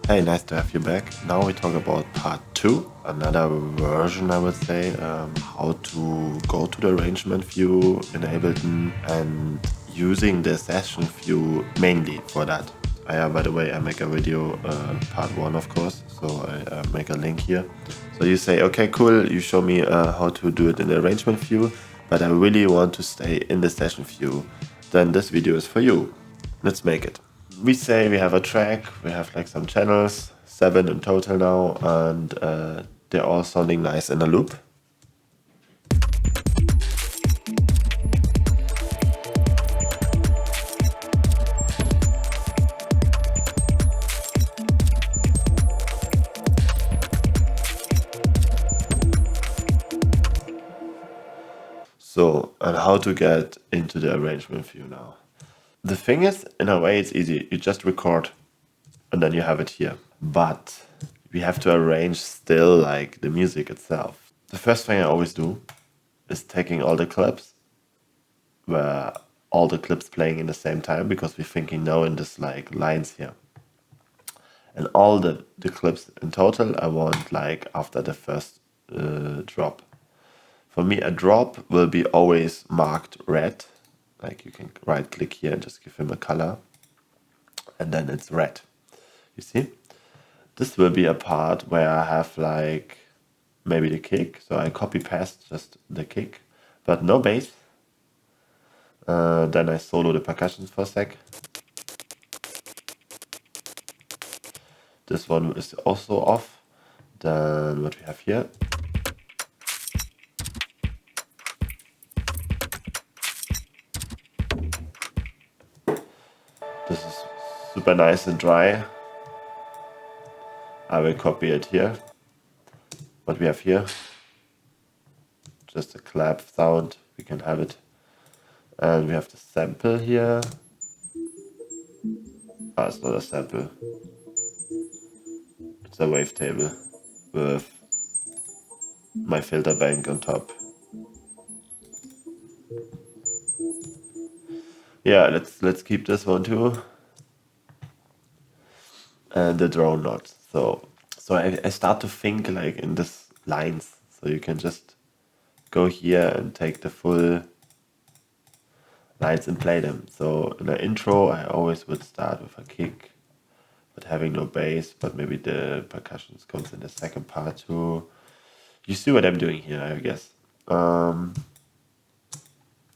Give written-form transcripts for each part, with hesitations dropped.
Hey, nice to have you back. Now we talk about part 2, another version, I would say, how to go to the arrangement view in Ableton and using the session view mainly for that. By the way, I make a video, part 1 of course, so I make a link here. So you say, okay, cool, you show me how to do it in the arrangement view, but I really want to stay in the session view. Then this video is for you. Let's make it. We say we have a track, we have like some channels, 7 in total now, and they're all sounding nice in a loop. So, and how to get into the arrangement view now. The thing is, in a way, it's easy. You just record and then you have it here. But we have to arrange still like the music itself. The first thing I always do is taking all the clips where all the clips playing in the same time, because we're thinking now in this like lines here. And all the clips in total I want like after the first drop. For me, a drop will be always marked red. Like you can right click here and just give him a color. And then it's red. You see? This will be a part where I have like maybe the kick. So I copy paste just the kick, but no bass. Then I solo the percussions for a sec. This one is also off. Then what we have here. This is super nice and dry. I will copy it here. What we have here, just a clap sound, we can have it. And we have the sample here. It's not a sample. It's a wavetable with my filter bank on top. Yeah, let's keep this one too. And the drone knot. So I start to think like in this lines. So you can just go here and take the full lines and play them. So in the intro, I always would start with a kick, but having no bass, but maybe the percussions comes in the second part too. You see what I'm doing here, I guess.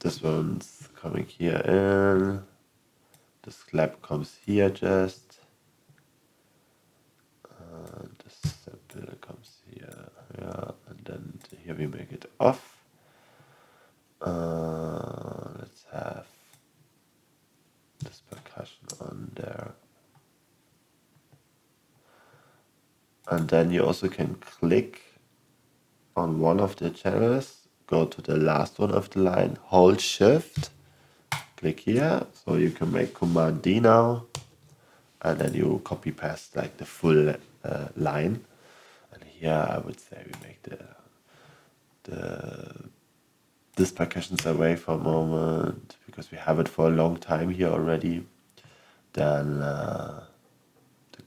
This one's coming here in. This clap comes here just. This sample comes here, yeah, and then here we make it off. Let's have this percussion on there. And then you also can click on one of the channels, go to the last one of the line, hold shift, click here, so you can make Command D now, and then you copy paste like the full line. And here I would say we make this percussions away for a moment, because we have it for a long time here already. Then the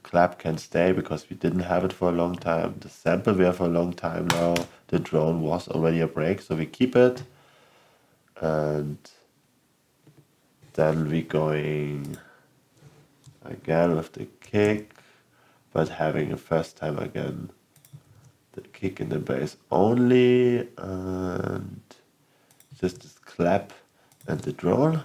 clap can stay because we didn't have it for a long time. The sample we have for a long time now. The drone was already a break, so we keep it. And then we going again with the kick, but having a first time again the kick in the bass only, and just this clap and the drone.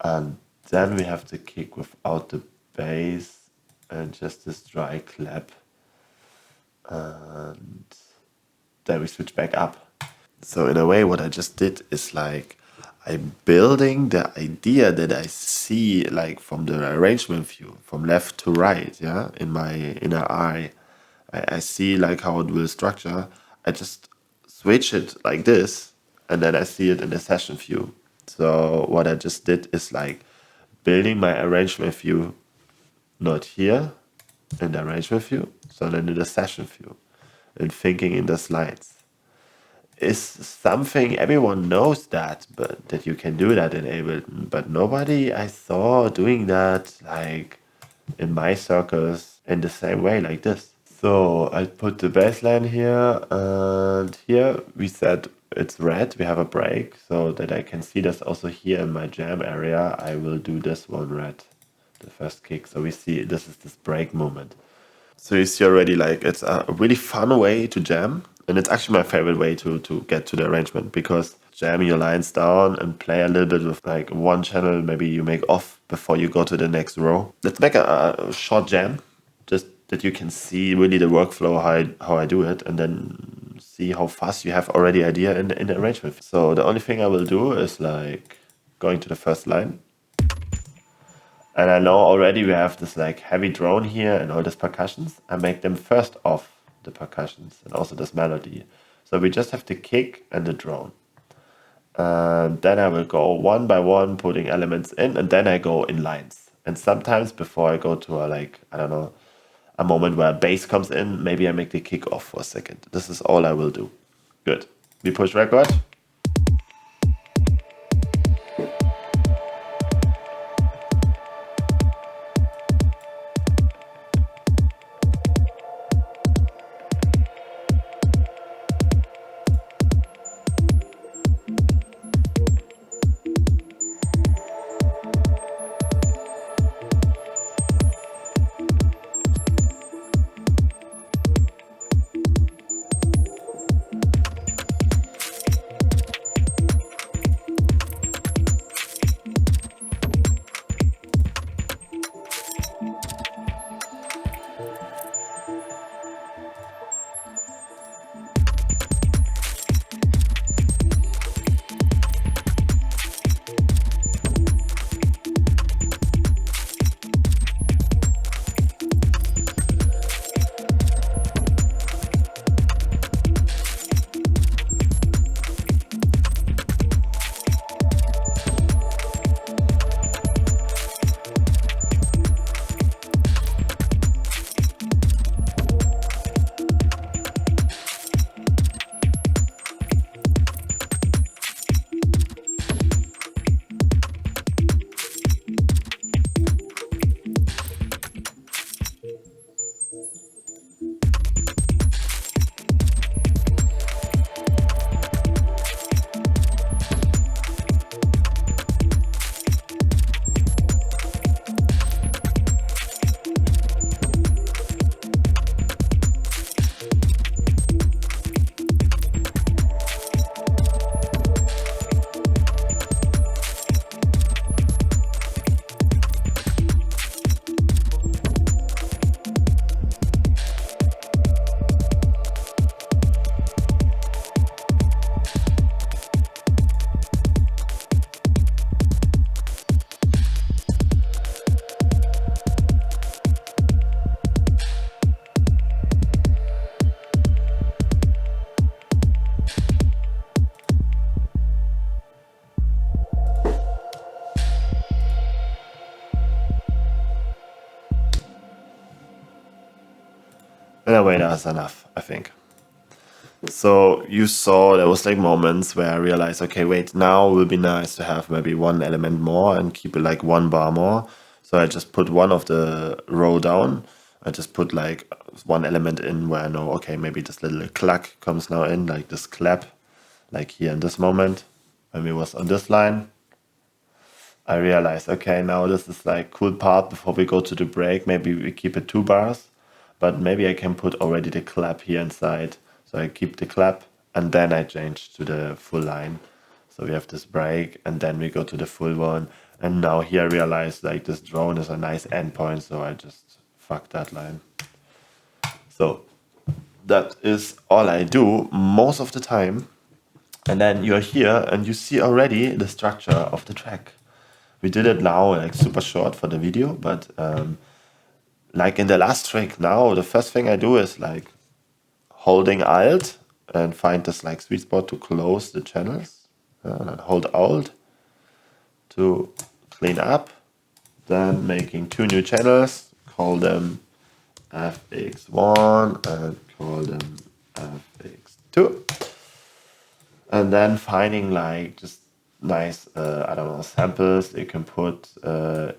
And then we have the kick without the bass and just this dry clap, and then we switch back up. So in a way what I just did is like I'm building the idea that I see like from the arrangement view from left to right, yeah, in my inner eye. I see like how it will structure. I just switch it like this and then I see it in the session view. So what I just did is like building my arrangement view not here in the arrangement view, sondern in the session view, and thinking in the slides. Is something everyone knows that, but that you can do that in Ableton, but nobody I saw doing that like in my circles in the same way like this. So I put the baseline here, and here we said it's red, we have a break, so that I can see this also here in my jam area. I will do this one red, the first kick, so we see this is this break movement. So you see already, like, it's a really fun way to jam, and it's actually my favorite way to get to the arrangement, because jam your lines down and play a little bit with like one channel, maybe you make off before you go to the next row. Let's make a short jam, just that you can see really the workflow, how I do it, and then see how fast you have already idea in the arrangement. So the only thing I will do is like going to the first line. And I know already we have this like heavy drone here and all these percussions. I make them first off the percussions and also this melody. So we just have the kick and the drone. And then I will go one by one, putting elements in, and then I go in lines. And sometimes before I go to a, like, I don't know, a moment where bass comes in, maybe I make the kick off for a second. This is all I will do. Good. We push record. In a way, that's enough, I think. So you saw there was like moments where I realized, okay, wait, now it would be nice to have maybe one element more and keep it like one bar more. So I just put one of the row down. I just put like one element in where I know, okay, maybe this little clack comes now in, like this clap, like here in this moment, when we was on this line. I realized, okay, now this is like cool part before we go to the break. Maybe we keep it 2 bars, but maybe I can put already the clap here inside. So I keep the clap and then I change to the full line. So we have this break and then we go to the full one. And now here I realize like this drone is a nice endpoint. So I just fuck that line. So that is all I do most of the time. And then you're here and you see already the structure of the track. We did it now like super short for the video, but like in the last trick now, the first thing I do is like holding Alt and find this like sweet spot to close the channels, and then hold Alt to clean up, then making 2 new channels, call them fx1 and call them fx2, and then finding like just nice I don't know, samples you can put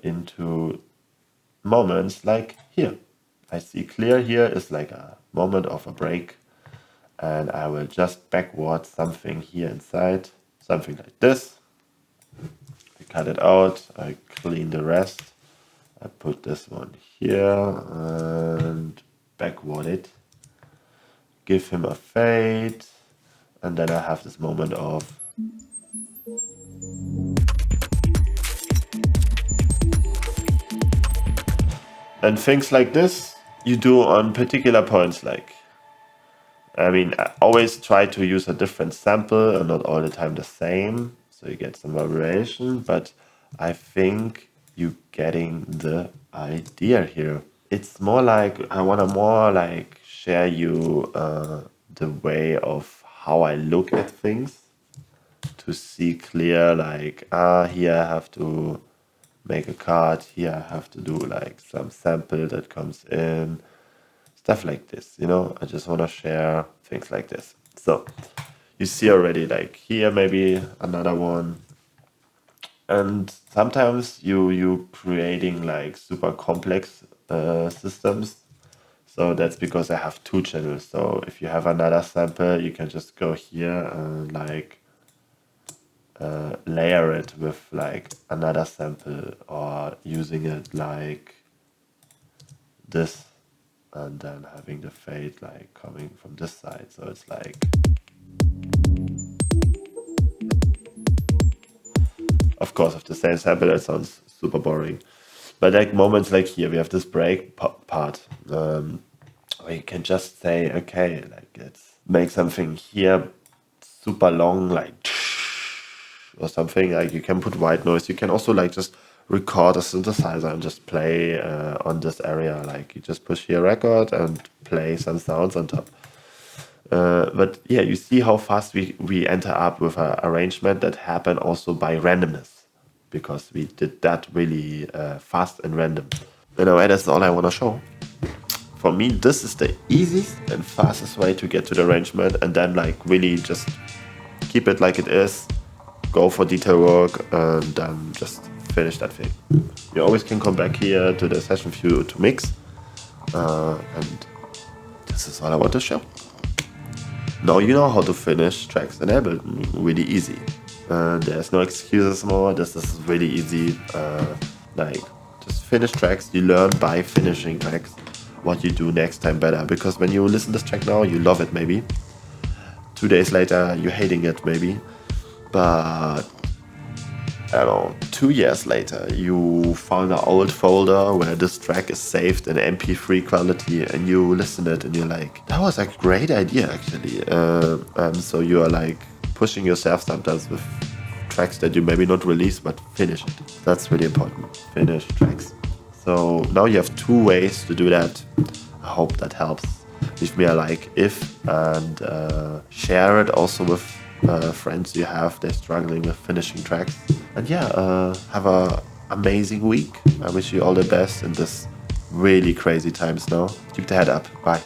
into moments like here. I see clear here is like a moment of a break, and I will just backward something here inside, something like this. I cut it out, I clean the rest, I put this one here and backward it, give him a fade, and then I have this moment of and things like this you do on particular points. Like, I mean, I always try to use a different sample and not all the time the same, so you get some variation, but I think you getting the idea here. It's more like I want to more like share you the way of how I look at things to see clear, like, here I have to make a card, here I have to do like some sample that comes in, stuff like this, you know. I just want to share things like this. So you see already, like here maybe another one, and sometimes you creating like super complex systems. So that's because I have two channels. So if you have another sample, you can just go here and like layer it with like another sample, or using it like this, and then having the fade like coming from this side. So it's like, of course, of the same sample, that sounds super boring. But like moments like here, we have this break part where you can just say, okay, like let's make something here super long, like or something. Like you can put white noise. You can also like just record a synthesizer and just play on this area. Like you just push here record and play some sounds on top. But yeah, you see how fast we enter up with an arrangement that happened also by randomness, because we did that really fast and random. Anyway, that's all I want to show. For me, this is the easiest and fastest way to get to the arrangement, and then like really just keep it like it is, go for detail work, and then just finish that thing. You always can come back here to the session view to mix, and this is all I want to show. Now you know how to finish tracks in Ableton, really easy. There's no excuses more, this is really easy. Like, just finish tracks, you learn by finishing tracks what you do next time better. Because when you listen to this track now, you love it maybe. 2 days later, you're hating it maybe. But I don't know, 2 years later, you found an old folder where this track is saved in MP3 quality, and you listen it and you're like, that was a great idea actually. So you are like pushing yourself sometimes with tracks that you maybe not release, but finish it. That's really important, finish tracks. So now you have 2 ways to do that. I hope that helps. Leave me a like if, and share it also with friends you have, they're struggling with finishing tracks. And yeah, have a amazing week. I wish you all the best in this really crazy times now. Keep the head up. Bye.